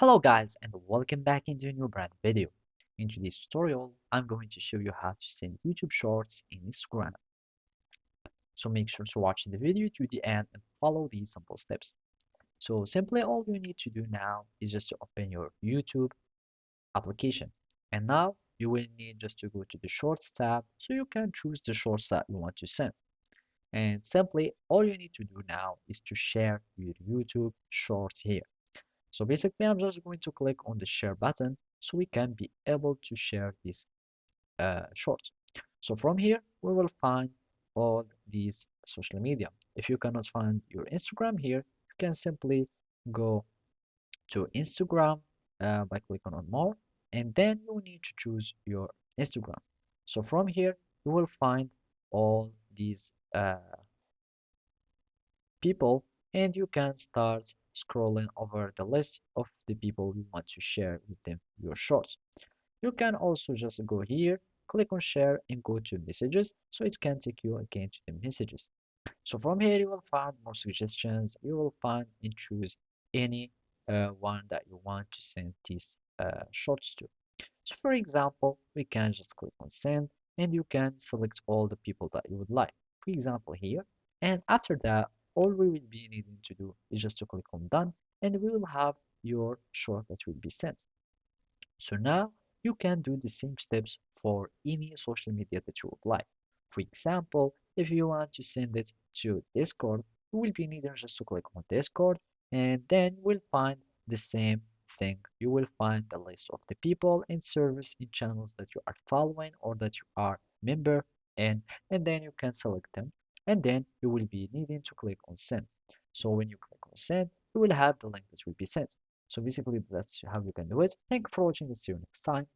Hello guys and welcome back into a new brand video. In today's tutorial, I'm going to show you how to send YouTube Shorts in Instagram. So make sure to watch the video to the end and follow these simple steps. So simply all you need to do now is just to open your YouTube application. And now you will need just to go to the Shorts tab so you can choose the shorts that you want to send. And simply all you need to do now is to share your YouTube Shorts here. So basically, I'm just going to click on the share button so we can be able to share this short. So from here, we will find all these social media. If you cannot find your Instagram here, you can simply go to Instagram by clicking on more, and then you need to choose your Instagram. So from here, you will find all these people, and you can start scrolling over the list of the people you want to share with them your shorts. You can also just go here, click on share and go to messages so it can take you again to the messages. So from here you will find more suggestions. You will find and choose any one that you want to send these shorts to. So for example, we can just click on send and you can select all the people that you would like. For example here, and after that, all we will be needing to do is just to click on done and we will have your short that will be sent. So now you can do the same steps for any social media that you would like. For example, if you want to send it to Discord, you will be needing just to click on Discord and then we'll find the same thing. You will find the list of the people and service and channels that you are following or that you are member in, and then you can select them and then you will be needing to click on send. So when you click on send, you will have the link that will be sent. So basically, that's how you can do it. Thank you for watching and see you next time.